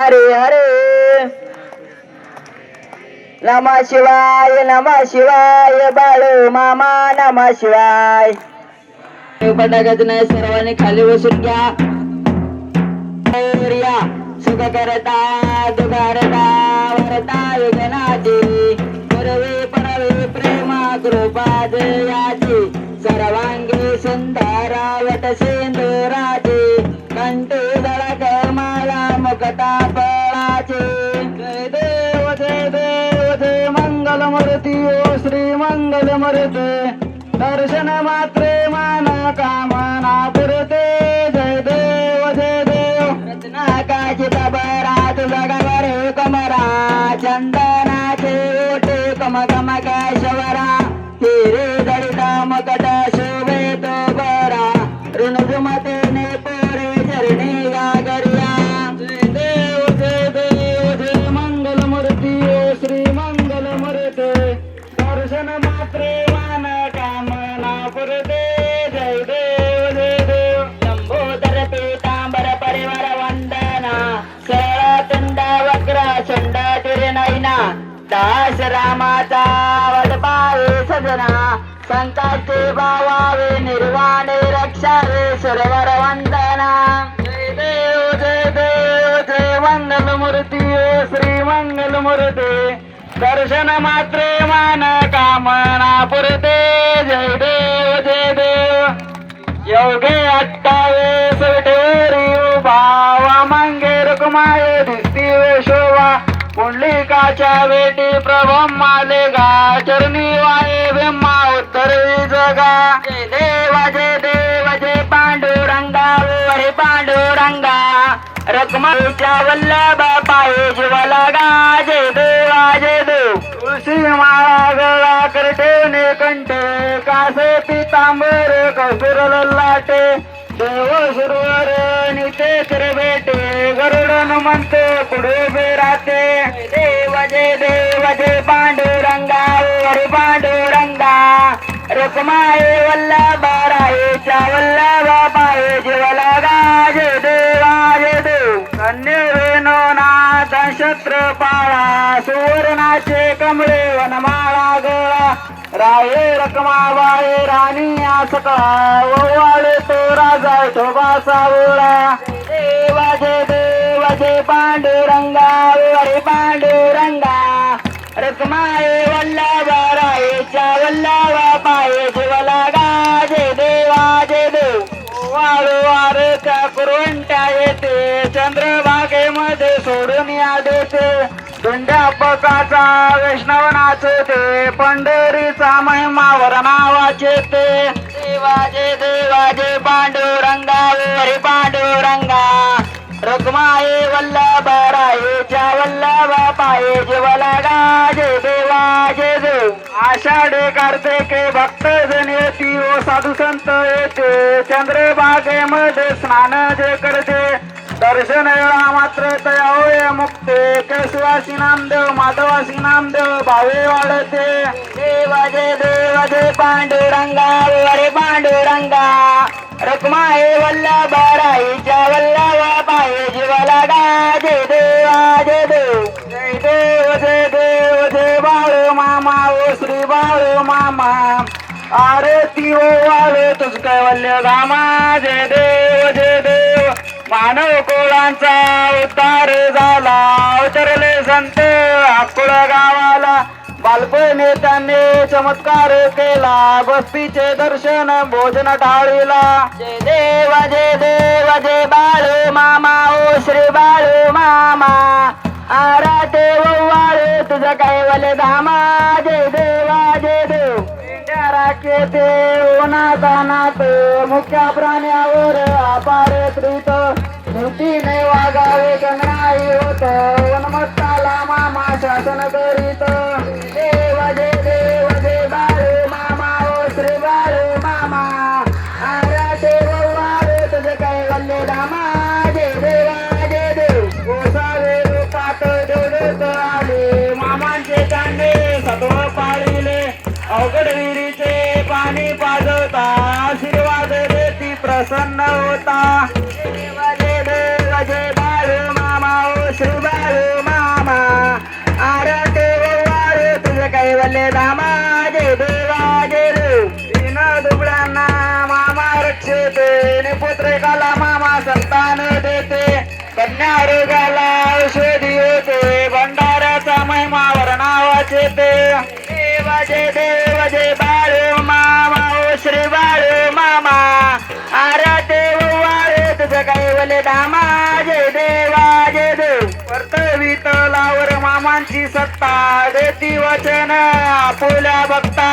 हरे हरे नमः शिवाय बाळू मामा नमः शिवाय. पटाकाच नाही सर्वांनी खाली बसून घ्या. सुख करता दुखारता वरता युगनाची परवे परवे प्रेमा कृपा जयाची सर्वांगी सुंदरावट सिंदुराची कंठी दळक माला मुक्ता फळाची. जय देव जय देव जय मंगल मूर्ती ओ श्री मंगल मूर्ती दर्शन मात्रे मान कामना पुरते. जय देव जय देव रत्नाकाची तबरा तुझा गवर कमरा चंदनाचे ओटे कम कम कैशवरा हिरे दळिता मकट शोभे तो बरा ऋणजुमते ने पोरे चरणी गागरिया. जय देव जय मंगल मूर्ती ओ श्री मंगल मूर्ती दर्शन मात्रे मान कामना पुरते. जय देव जय देव लंबोदर पीतांबर परिवार वंदना सरळ तुंड वक्र चंड तिरनयना दास रामाचा वड पावे सजना संताचे भावावे निर्वाणे रक्षावे सुरवर वंदना. जय देव जय मंगल मूर्ती ओ श्री मंगल मूर्ती दर्शन मात्रे मान कामना पुरते. जय देव योगे 28 विठेरी उभा मांगे रुक्माये दिसती शोभा पुंडलिकाच्या वेटी प्रभमाले गा चरणी वाये ब्रह्मा उत्तर जगा. जय देव जय पांडुरंगा हरे पांडुरंगा रखमाईच्या वल्लभ पाये जीवाला गा. जय देव तुळशी माळा गळा करटेने कंठे कासे पितांबर कसुर लाटे देव सुरवर निते कर बेटे गरुडन म्हणते पुढे बेराते. जय देव जय पांडुरंगा हरे पांडुरंगा रखमाये वल्लभ रायेच्या वल्लभ पाये जीवाला गा. जय देव कन्येनो नाथ छत्रपाळा सुवर्णाचे कमळे वनमाळा गळा राये रखमाबाई राणी सकळा ओवाळे तो राजा शोभा सावळा. जय देव जय पांडुरंगा हरे पांडुरंगा रखमाये वल्लभ रायेच्या वल्लभ पाये जीवाला गा. जय देव वाळू त्या कुरवंट्या येते चंद्रभागेमध्ये सोडून या देते धुंड्यापकाचा वैष्णव नाचते पंढरीचा महिमा वर्णावाचे ते. देवाजे पांडुरंगा हरे पांडुरंगा रखमाये वल्लभ रायेच्या वल्लभ पाये जीवाला गा. जय देव आषाढे कार्तिके भक्त जन येती ओ साधू संत येते चंद्रभागेमध्ये स्नान जे करते दर्शन वेळा मात्र तया होय मुक्ते केशवासी नामदेव माधवासी नामदेव भावे वाढते. देव जय पांडुरंगा हरे पांडुरंगा रखमाये वल्लभ रायेच्या वल्लभ पाये जीवाला गा. जय देव जय बाळू मामा ओ श्री बाळू मामा आरती ओ वाळे तुझ कैवल्य धामा. जय देव मानव कुळांचा उद्धार झाला अवतरले संत अकुळ गावाला बालपणी त्यांनी चमत्कार केला गोष्टीचे दर्शन भोजन टाळीला. जय देव जय बाळू मामा ओ श्री बाळू मामा आराते वाळे तुझं कैवल्य धामा. जय देव राखेते उन्हातानात मुख्या प्राण्यावर अपार त्रित मूर्तीने वागावे कंगनाई होत वनमत्ताला मामा शासन करीत. देव जय बाळू मामा ओ श्री बाळू मामा आराते वाळे तुझं कैवल्य धामा. जय देव गोसावे रूपात देवदेत आले मामांचे कांडे सत्व पाळिले अवघड विहिरीचे पाणी पाजवता आशीर्वाद देती प्रसन्न होता. जय बाळू मामा ओ श्री बाळू मामा आरते वाळू तुझं कैवल्य धामा जय देवा जय देव दीन दुबळ्यांना मामा रक्षते पुत्रिकाला मामा संतान देते कन्या रोगाला औषधी होते भंडाऱ्याचा महिमा वर्णावाचे ते देवा जय बाळू मामा ओ श्री बाळू मामा आरते वाळे तुझं कैवल्य धामा जय देवा जय देव कर्तवीत लावर मामांची सत्ता देती वचन आपुल्या भक्ता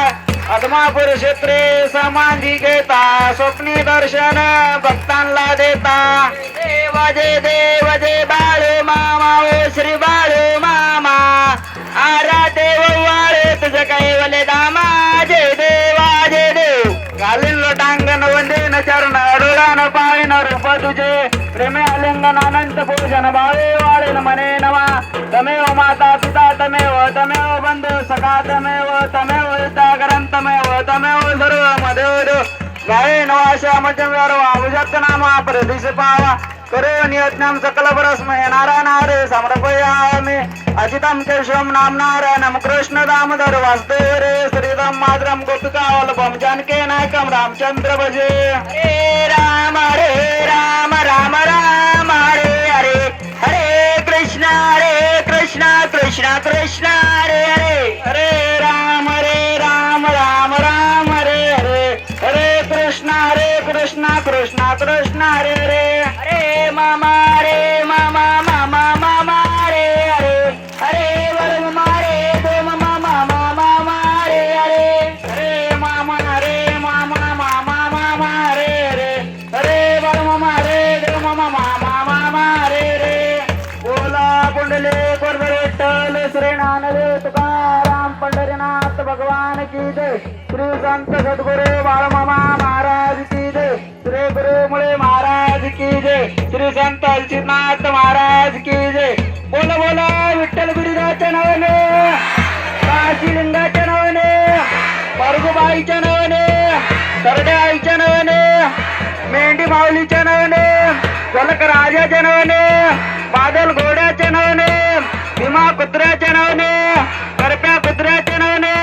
अदमापूर क्षेत्रे समाधी घेता स्वप्नी दर्शन भक्तांना देता देवा जय बाळू मामा ओ श्री बाळू मामा आरा देव वाळे तुझं कैवल्य धामा जय देवा जय देव घालीन लोटांगण वंदेन चरण डोळ्यान पायन रूप तुझे प्रेमे आलिंगन अनंत भूषण बाळे वाळेन मने नमा तमेव माता पिता तमेव बंधू सखा तमेव हिता ग्रंथ तमेव सर्व मदेव गाये नवाशा मध्यम वाभुजत नामा प्रदिश पावा करो नियज्ञम सकल परस्मय नारायण हरे समर्पयामि अजितम केशवम नाम नारायणम कृष्ण दामोदर वासुदेव रे श्रीराम मातरम गोपिकावल्लभम जानकी नायकम रामचंद्र भजे हरे राम राम राम हरे हरे हरे कृष्ण कृष्ण कृष्ण हरे हरे हरे राम राम हरे हरे हरे कृष्ण कृष्ण कृष्ण हरे हरे हरे मामा मामा हरे हरे हरे वर मामा रे दो मामा हरे हरे हरे मामा हरे हरे हरे वर मामा रे दो मामा हरे हरे बोला कुंडले विठ्ठल श्री ज्ञानदेव तुकाराम पंढरीनाथ भगवान की जय श्री संत सद्गुरु बाळमामा महाराज की जय श्री गुरु मुळे महाराज की जय श्री संत अल्चितनाथ महाराज की जय बोला बोला विठ्ठल गुरुदाच्या नावाने काशी लिंगाच्या नावाने परगुबाईच्या नावाने सरड्या आईच्या नावाने मेंढी माऊलीच्या नावाने जलक राजाच्या नावाने बादल घोड्याच्या नावाने भीमा कुत्र्याच्या नावाने करप्या कुत्र्याच्या नावाने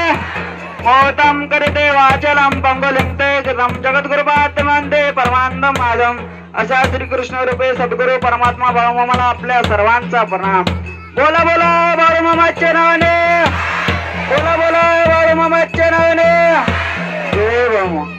मोहतम करते वाचलम पंगलिंगते जगद्गुरुपात मंदे परमानंदम माधम अशा श्रीकृष्ण रूपे सद्गुरु परमात्मा बाळूमामाला आपल्या सर्वांचा प्रणाम बोला बोला बाळूमामाच्या नावाने बोला बोला बाळूमामाच्या नावाने जय बाळूमामा